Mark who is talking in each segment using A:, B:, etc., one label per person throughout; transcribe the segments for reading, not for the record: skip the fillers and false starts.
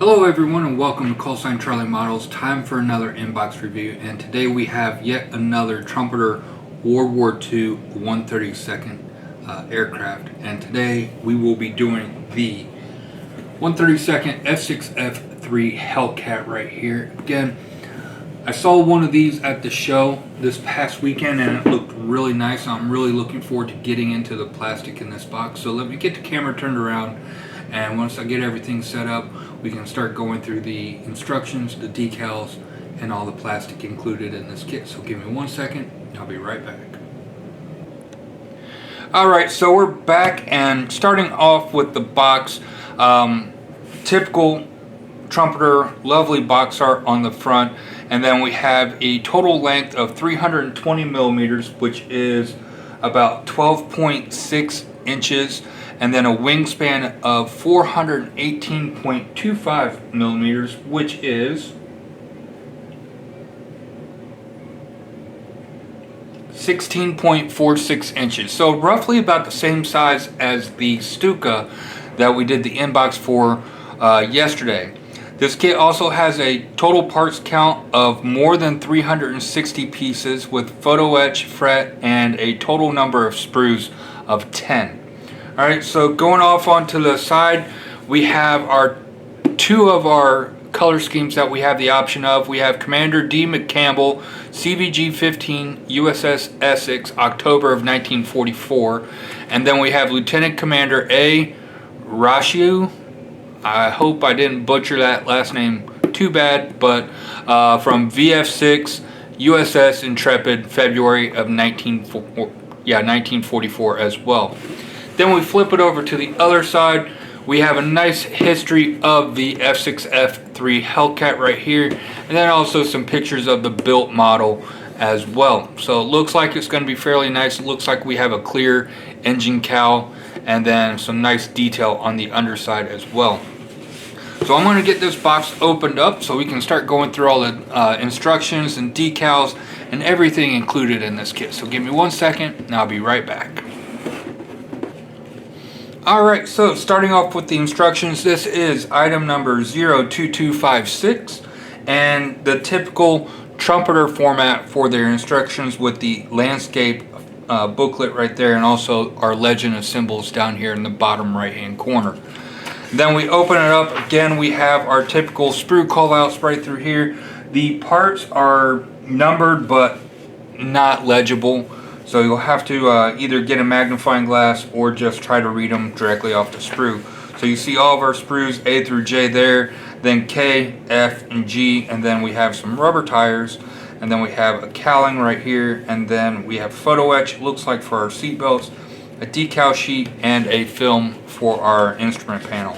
A: Hello everyone and welcome to Callsign Charlie Models. Time for another inbox review, and today we have yet another Trumpeter World War II 132nd aircraft, and today we will be doing the 132nd F6F-3 Hellcat right here. Again, I saw one of these at the show this past weekend and it looked really nice. I'm really looking forward to getting into the plastic in this box. So let me get the camera turned around, and once I get everything set up, we can start going through the instructions, the decals, and all the plastic included in this kit. So give me 1 second, I'll be right back. Alright, so we're back and starting off with the box. Typical Trumpeter, lovely box art on the front, and then we have a total length of 320 millimeters, which is about 12.6 inches, and then a wingspan of 418.25 millimeters, which is 16.46 inches. So roughly about the same size as the Stuka that we did the inbox for yesterday. This kit also has a total parts count of more than 360 pieces with photo etch, fret, and a total number of sprues of 10. Alright, so going off onto the side, we have our two of our color schemes that we have the option of. We have Commander D. McCampbell, CVG-15, USS Essex, October of 1944. And then we have Lieutenant Commander A. Rashiu. I hope I didn't butcher that last name too bad, but from VF6 USS Intrepid, February of 1944 as well. Then we flip it over to the other side. We have a nice history of the F6F-3 Hellcat right here, and then also some pictures of the built model as well. So it looks like it's going to be fairly nice. It looks like we have a clear engine cowl and then some nice detail on the underside as well. So I'm going to get this box opened up so we can start going through all the instructions and decals and everything included in this kit. So give me 1 second and I'll be right back. Alright, so starting off with the instructions, this is item number 02256 and the typical Trumpeter format for their instructions with the landscape booklet right there, and also our legend of symbols down here in the bottom right hand corner. Then we open it up. Again, we have our typical sprue callouts right through here. The parts are numbered but not legible, so you'll have to either get a magnifying glass or just try to read them directly off the sprue. So you see all of our sprues A through J there, then K, F, and G, and then we have some rubber tires, and then we have a cowling right here, and then we have photo etch, looks like for our seat belts, a decal sheet, and a film for our instrument panel.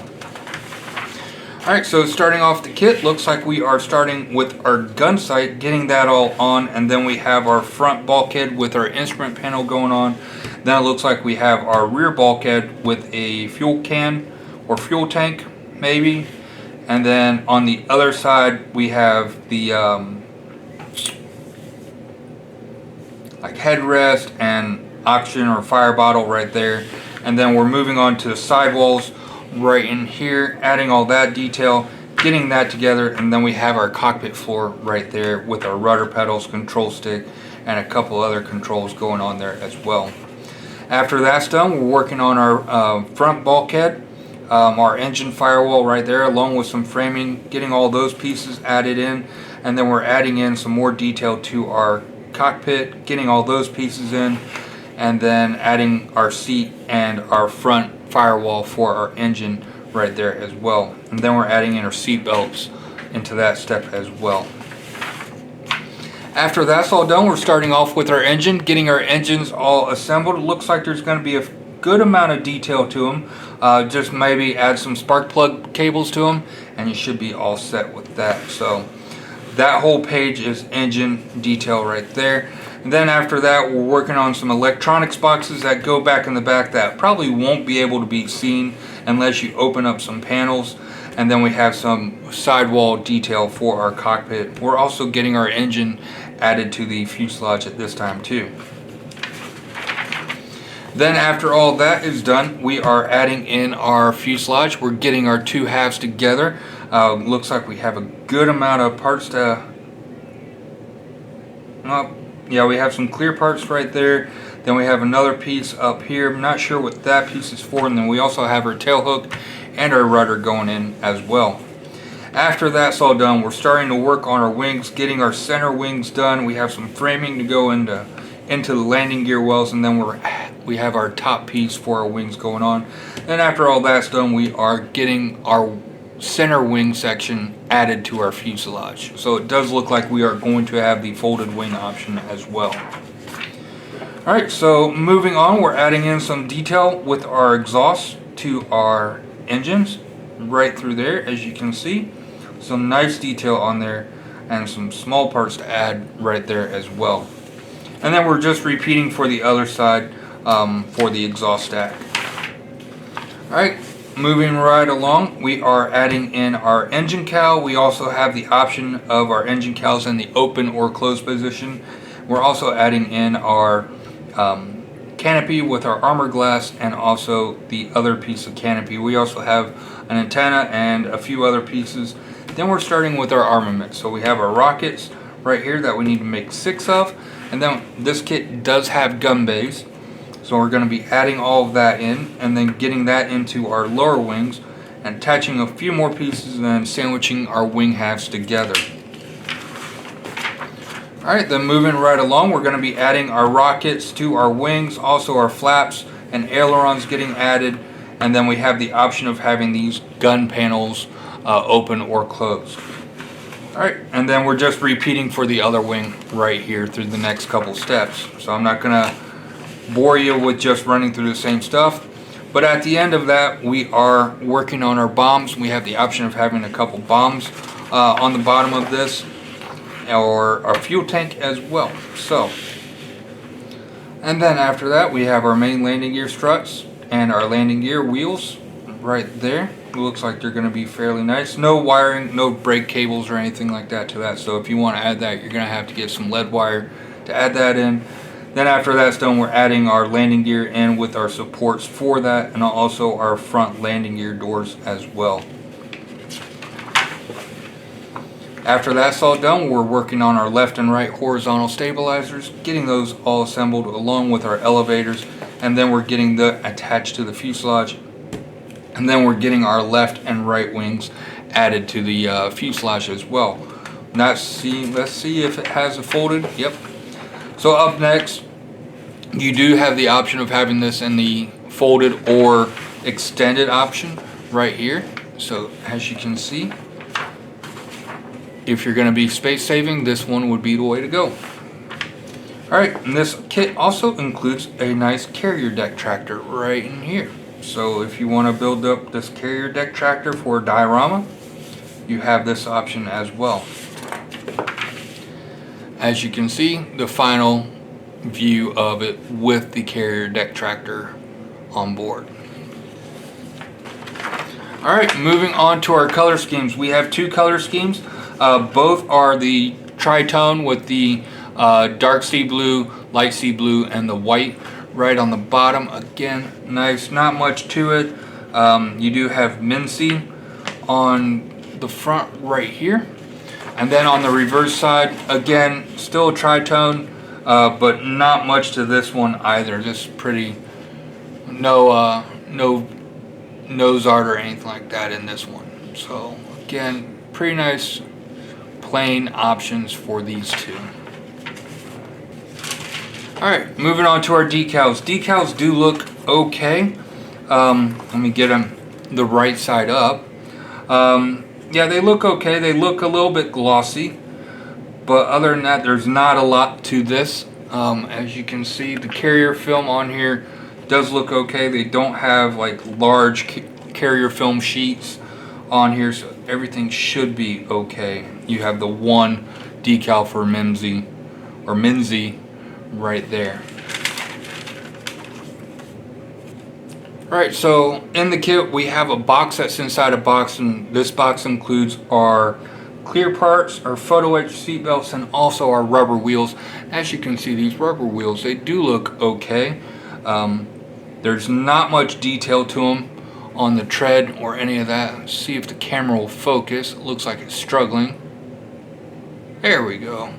A: Alright, so starting off the kit, looks like we are starting with our gun sight, getting that all on, and then we have our front bulkhead with our instrument panel going on. Then it looks like we have our rear bulkhead with a fuel can or fuel tank maybe, and then on the other side we have the like headrest and oxygen or fire bottle right there, and then we're moving on to the sidewalls right in here, adding all that detail, getting that together, and then we have our cockpit floor right there with our rudder pedals, control stick, and a couple other controls going on there as well. After that's done, we're working on our front bulkhead, our engine firewall right there, along with some framing, getting all those pieces added in, and then we're adding in some more detail to our cockpit, getting all those pieces in, and then adding our seat and our front firewall for our engine right there as well. And then we're adding in our seat belts into that step as well. After that's all done, we're starting off with our engine, getting our engines all assembled. It looks like there's going to be a good amount of detail to them. Just maybe add some spark plug cables to them and you should be all set with that. So that whole page is engine detail right there. And then after that, we're working on some electronics boxes that go back in the back that probably won't be able to be seen unless you open up some panels. And then we have some sidewall detail for our cockpit. We're also getting our engine added to the fuselage at this time too. Then after all that is done, we are adding in our fuselage. We're getting our two halves together. Looks like we have a good amount of parts to... yeah, we have some clear parts right there. Then we have another piece up here. I'm not sure what that piece is for. And then we also have our tail hook and our rudder going in as well. After that's all done, we're starting to work on our wings, getting our center wings done. We have some framing to go into the landing gear wells, and then we have our top piece for our wings going on. Then after all that's done, we are getting our center wing section added to our fuselage. So it does look like we are going to have the folded wing option as well. Alright, so moving on, we're adding in some detail with our exhaust to our engines right through there, as you can see. Some nice detail on there and some small parts to add right there as well. And then we're just repeating for the other side for the exhaust stack. Alright, moving right along, we are adding in our engine cowl. We also have the option of our engine cowls in the open or closed position. We're also adding in our canopy with our armor glass and also the other piece of canopy. We also have an antenna and a few other pieces. Then we're starting with our armament. So we have our rockets right here that we need to make 6 of. And then this kit does have gun bays. So we're going to be adding all of that in and then getting that into our lower wings and attaching a few more pieces and then sandwiching our wing halves together. Alright, then moving right along, we're going to be adding our rockets to our wings, also our flaps and ailerons getting added, and then we have the option of having these gun panels open or closed. Alright, and then we're just repeating for the other wing right here through the next couple steps. So I'm not going to bore you with just running through the same stuff, but at the end of that we are working on our bombs. We have the option of having a couple bombs on the bottom of this, or our fuel tank as well. So, and then after that we have our main landing gear struts and our landing gear wheels right there. It looks like they're going to be fairly nice. No wiring, no brake cables or anything like that to that. So if you want to add that, you're going to have to get some lead wire to add that in. Then after that's done, we're adding our landing gear in with our supports for that, and also our front landing gear doors as well. After that's all done, we're working on our left and right horizontal stabilizers, getting those all assembled along with our elevators, and then we're getting that attached to the fuselage, and then we're getting our left and right wings added to the fuselage as well. Let's see if it has it folded. Yep. So up next, you do have the option of having this in the folded or extended option right here. So as you can see, if you're going to be space saving, this one would be the way to go. Alright, and this kit also includes a nice carrier deck tractor right in here. So if you want to build up this carrier deck tractor for a diorama, you have this option as well. As you can see, the final view of it with the carrier deck tractor on board. Alright, moving on to our color schemes. We have two color schemes. Both are the tritone with the dark sea blue, light sea blue, and the white right on the bottom. Again, nice, not much to it. You do have Mincy on the front right here. And then on the reverse side, again, still a tritone, but not much to this one either. Just pretty, no nose art or anything like that in this one. So again, pretty nice plain options for these two. Alright, moving on to our decals. Decals do look okay. Let me get them the right side up. Yeah, they look okay. They look a little bit glossy, but other than that, there's not a lot to this. As you can see, the carrier film on here does look okay. They don't have like large carrier film sheets on here, so everything should be okay. You have the one decal for Mincy right there. Alright, so in the kit we have a box that's inside a box, and this box includes our clear parts, our photo etch seat belts, and also our rubber wheels. As you can see, these rubber wheels, they do look okay. There's not much detail to them on the tread or any of that. Let's see if the camera will focus. It looks like it's struggling. There we go.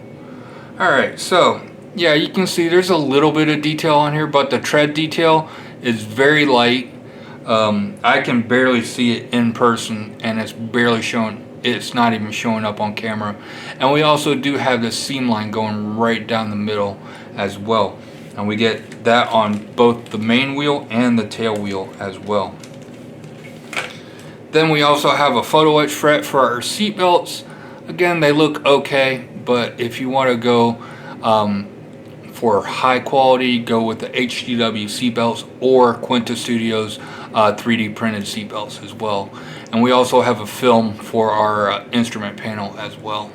A: Alright, so yeah, you can see there's a little bit of detail on here, but the tread detail is very light. I can barely see it in person, and it's barely showing. It's not even showing up on camera. And we also do have this seam line going right down the middle as well, and we get that on both the main wheel and the tail wheel as well. Then we also have a photo etch fret for our seat belts. Again, they look okay, but if you want to go for high quality, go with the HDW seat belts or Quinta Studios 3D printed seat belts as well. And we also have a film for our instrument panel as well.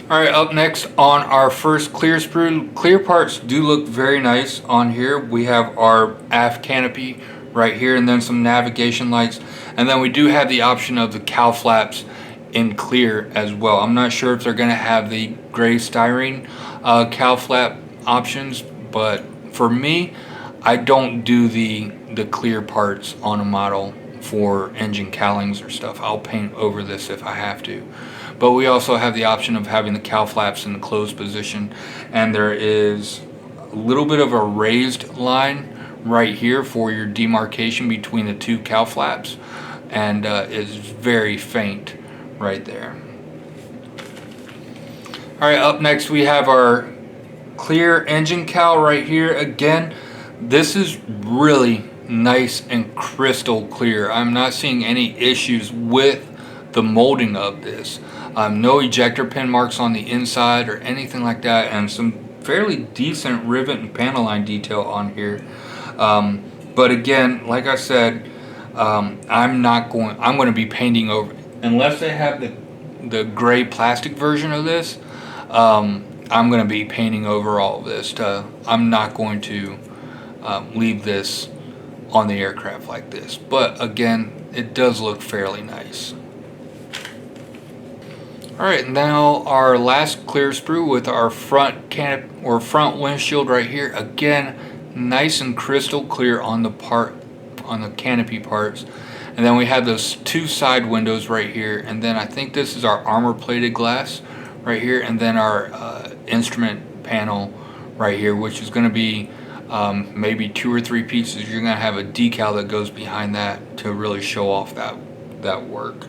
A: Alright, up next on our first clear sprue. Clear parts do look very nice on here. We have our aft canopy right here, and then some navigation lights, and then we do have the option of the cowl flaps in clear as well. I'm not sure if they're going to have the gray styrene cowl flap options, but for me, I don't do the clear parts on a model for engine cowlings or stuff. I'll paint over this if I have to. But we also have the option of having the cowl flaps in the closed position, and there is a little bit of a raised line right here for your demarcation between the two cowl flaps, and it's very faint right there. Alright, up next we have our clear engine cowl right here. Again, this is really nice and crystal clear. I'm not seeing any issues with the molding of this. No ejector pin marks on the inside or anything like that, and some fairly decent rivet and panel line detail on here. But again, like I said, I'm going to be painting over, unless they have the gray plastic version of this. I'm going to be painting over all of this. I'm not going to leave this on the aircraft like this. But again, it does look fairly nice. Alright, now our last clear sprue with our front canopy or front windshield right here. Again, nice and crystal clear on the canopy parts. And then we have those two side windows right here, and then I think this is our armor plated glass right here, and then our instrument panel right here, which is going to be maybe 2 or 3 pieces. You're going to have a decal that goes behind that to really show off that work.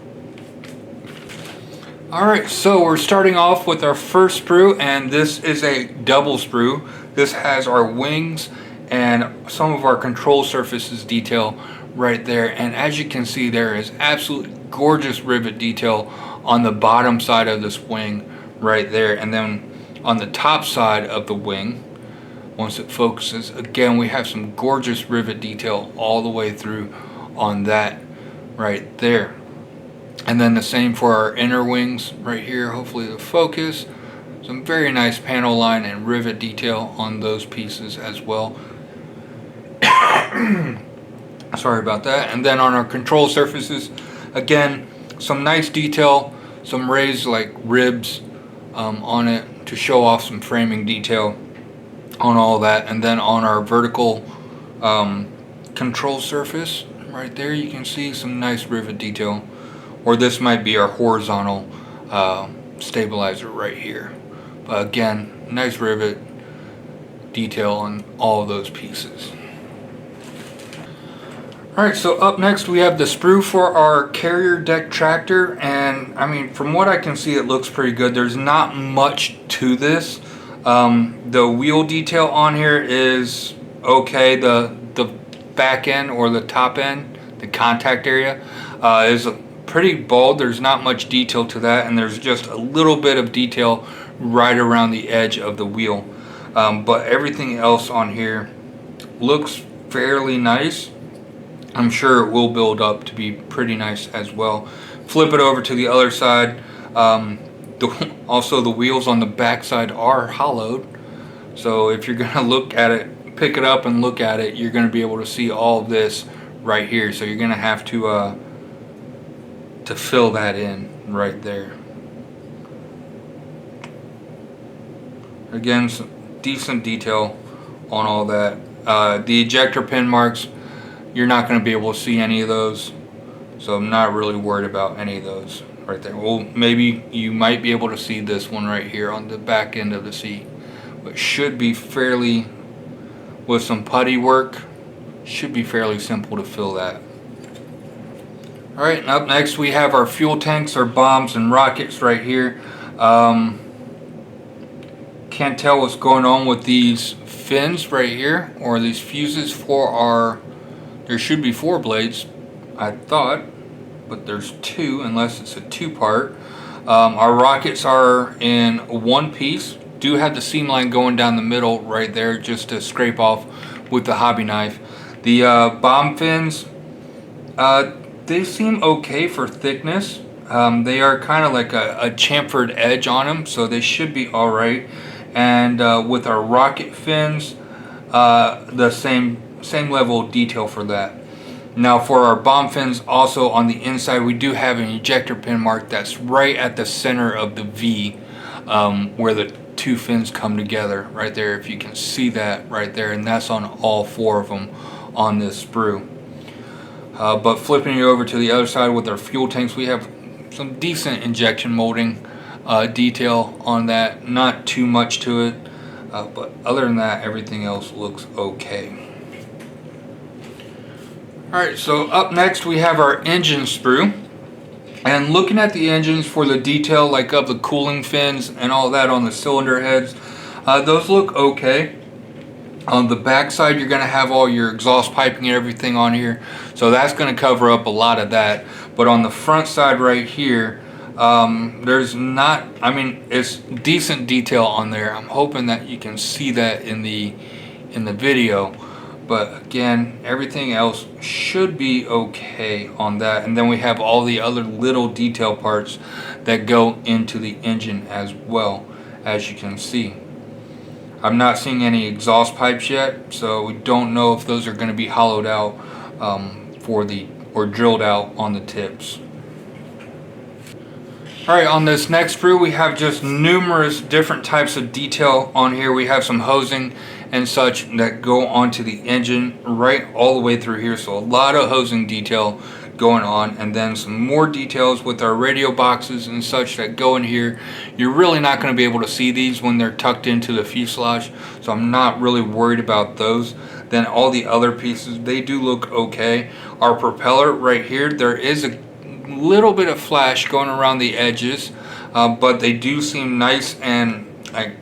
A: Alright, so we're starting off with our first sprue, and this is a double sprue. This has our wings and some of our control surfaces detail right there, and as you can see, there is absolutely gorgeous rivet detail on the bottom side of this wing right there, and then on the top side of the wing, once it focuses, again we have some gorgeous rivet detail all the way through on that right there. And then the same for our inner wings right here. Hopefully the focus. Some very nice panel line and rivet detail on those pieces as well. Sorry about that. And then on our control surfaces, again, some nice detail, some raised like ribs on it to show off some framing detail on all that. And then on our vertical control surface right there, you can see some nice rivet detail. Or this might be our horizontal stabilizer right here. But again, nice rivet detail on all of those pieces. Alright, so up next we have the sprue for our carrier deck tractor, and I mean, from what I can see, it looks pretty good. There's not much to this. The wheel detail on here is okay. The back end or the top end, the contact area, is pretty bold. There's not much detail to that, and there's just a little bit of detail right around the edge of the wheel. But everything else on here looks fairly nice. I'm sure it will build up to be pretty nice as well. Flip it over to the other side. Also, the wheels on the back side are hollowed. So if you're going to look at it, pick it up and look at it, you're going to be able to see all of this right here. So you're going to have to fill that in right there. Again, some decent detail on all that. The ejector pin marks, you're not going to be able to see any of those, so I'm not really worried about any of those right there. Well, maybe you might be able to see this one right here on the back end of the seat, but should be fairly, with some putty work, should be fairly simple to fill that. Alright, up next we have our fuel tanks, our bombs and rockets right here. Can't tell what's going on with these fins right here, or these fuses for our, there should be 4 blades, I thought, but there's 2 unless it's a 2-part. Our rockets are in 1 piece, do have the seam line going down the middle right there just to scrape off with the hobby knife. The bomb fins, they seem okay for thickness. They are kind of like a chamfered edge on them, so they should be alright. And with our rocket fins, the same level of detail for that. Now for our bomb fins, also on the inside, we do have an ejector pin mark that's right at the center of the V, where the 2 fins come together right there, if you can see that right there, and that's on all 4 of them on this sprue. But flipping it over to the other side with our fuel tanks, we have some decent injection molding detail on that, not too much to it, but other than that, everything else looks okay. Alright, so up next we have our engine sprue, and looking at the engines for the detail like of the cooling fins and all that on the cylinder heads, those look okay. On the back side, you're going to have all your exhaust piping and everything on here, so that's going to cover up a lot of that. But on the front side right here, there's not, I mean, it's decent detail on there. I'm hoping that you can see that in the video, but again, everything else should be okay on that. And then we have all the other little detail parts that go into the engine as well, as you can see. I'm not seeing any exhaust pipes yet, so we don't know if those are going to be hollowed out or drilled out on the tips. Alright, on this next sprue we have just numerous different types of detail on here. We have some hosing and such that go onto the engine right all the way through here, so a lot of hosing detail going on, and then some more details with our radio boxes and such that go in here. You're really not going to be able to see these when they're tucked into the fuselage, so I'm not really worried about those. Then all the other pieces, they do look okay. Our propeller right here, there is a little bit of flash going around the edges, but they do seem nice and like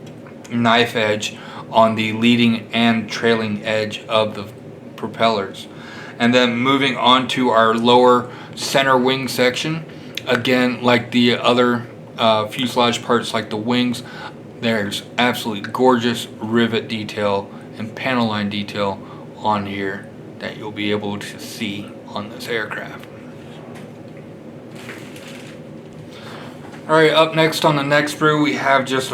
A: knife edge on the leading and trailing edge of the propellers. And then moving on to our lower center wing section, again, like the other fuselage parts like the wings, there's absolutely gorgeous rivet detail and panel line detail on here that you'll be able to see on this aircraft. Alright, up next on the next sprue we have just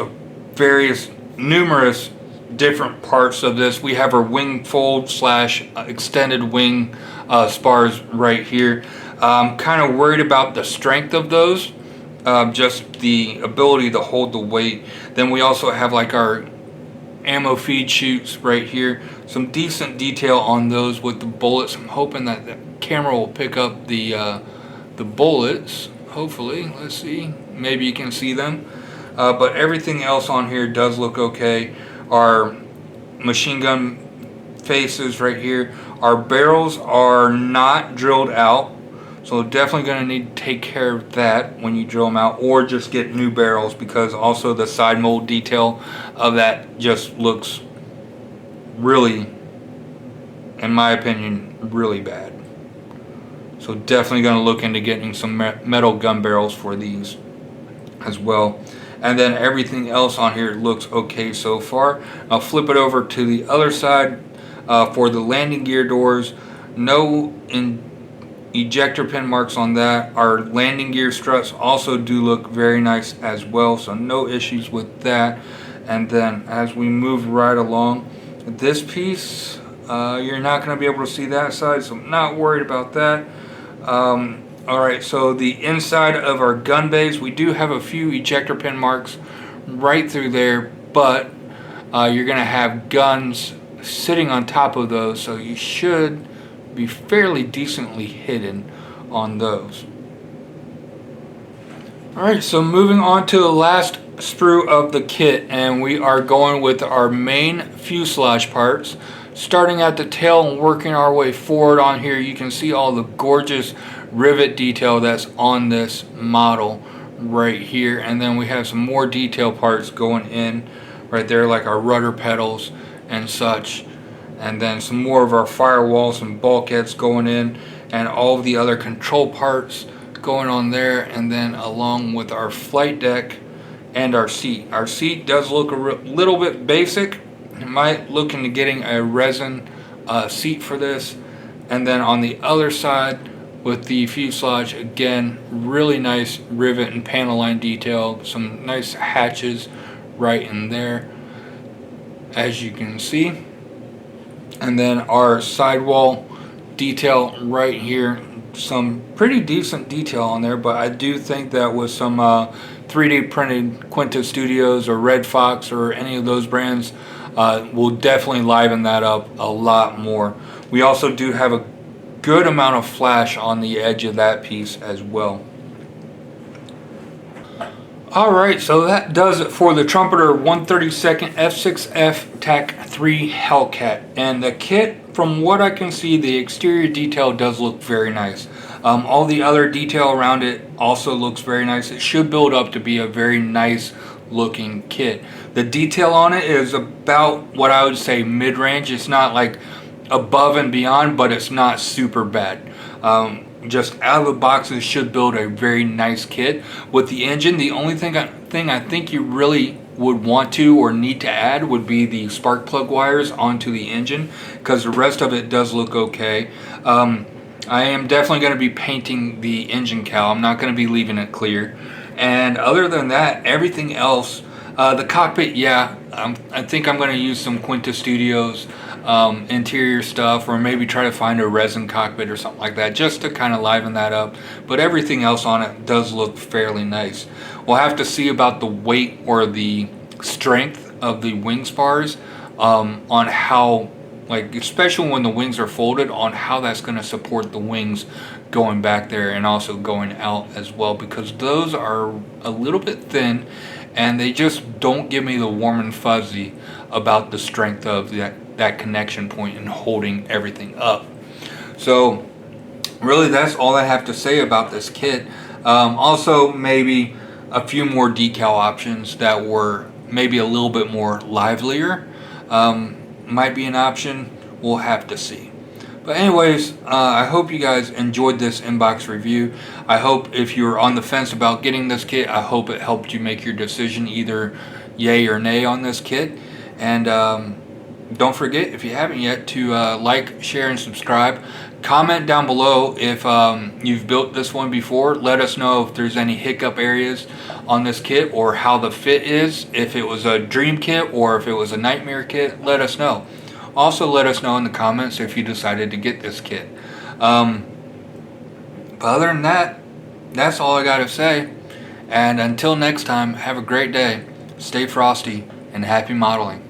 A: numerous different parts of this. We have our wing fold slash extended wing spars right here. Kind of worried about the strength of those, just the ability to hold the weight. Then we also have like our ammo feed chutes right here. Some decent detail on those with the bullets. I'm hoping that the camera will pick up the bullets. Hopefully, let's see. Maybe you can see them. But everything else on here does look okay. Our machine gun faces right here. Our barrels are not drilled out, so definitely going to need to take care of that when you drill them out, or just get new barrels, because also the side mold detail of that just looks really, in my opinion, really bad. So definitely going to look into getting some metal gun barrels for these as well. And then everything else on here looks okay so far. I'll flip it over to the other side. For the landing gear doors, no ejector pin marks on that. Our landing gear struts also do look very nice as well, so no issues with that. And then as we move right along, this piece, you're not going to be able to see that side, so I'm not worried about that. Alright, so the inside of our gun bays, we do have a few ejector pin marks right through there, but you're going to have guns sitting on top of those, so you should be fairly decently hidden on those. Alright, so moving on to the last sprue of the kit, and we are going with our main fuselage parts. Starting at the tail and working our way forward on here, you can see all the gorgeous rivet detail that's on this model right here. And then we have some more detail parts going in right there, like our rudder pedals and such. And then some more of our firewalls and bulkheads going in, and all of the other control parts going on there. And then along with our flight deck and our seat. Our seat does look a little bit basic. I might look into getting a resin seat for this. And then on the other side with the fuselage, again, really nice rivet and panel line detail, some nice hatches right in there, as you can see. And then our sidewall detail right here, some pretty decent detail on there, but I do think that with some 3D printed Quinta Studios or Red Fox or any of those brands, will definitely liven that up a lot more. We also do have a good amount of flash on the edge of that piece as well. Alright, so that does it for the Trumpeter 132nd F6F-3 Hellcat. And the kit, from what I can see, the exterior detail does look very nice. All the other detail around it also looks very nice. It should build up to be a very nice looking kit. The detail on it is about what I would say mid-range. It's not like above and beyond, but it's not super bad. Just out of the box, it should build a very nice kit. With the engine, the only thing I think you really would want to or need to add would be the spark plug wires onto the engine, because the rest of it does look okay. I am definitely going to be painting the engine cowl. I'm not going to be leaving it clear. And other than that, everything else, the cockpit, yeah, I think I'm going to use some Quinta Studios interior stuff, or maybe try to find a resin cockpit or something like that, just to kind of liven that up. But everything else on it does look fairly nice. We'll have to see about the weight or the strength of the wing spars, on how, like, especially when the wings are folded, on how that's going to support the wings going back there and also going out as well, because those are a little bit thin and they just don't give me the warm and fuzzy about the strength of that connection point and holding everything up. So really, that's all I have to say about this kit. Also, maybe a few more decal options that were maybe a little bit more livelier might be an option. We'll have to see. But anyways, I hope you guys enjoyed this inbox review. I hope if you're on the fence about getting this kit, I hope it helped you make your decision, either yay or nay on this kit. And don't forget, if you haven't yet, to like, share, and subscribe. Comment down below if you've built this one before. Let us know if there's any hiccup areas on this kit, or how the fit is. If it was a dream kit or if it was a nightmare kit, let us know. Also, let us know in the comments if you decided to get this kit. But other than that, that's all I got to say. And until next time, have a great day, stay frosty, and happy modeling.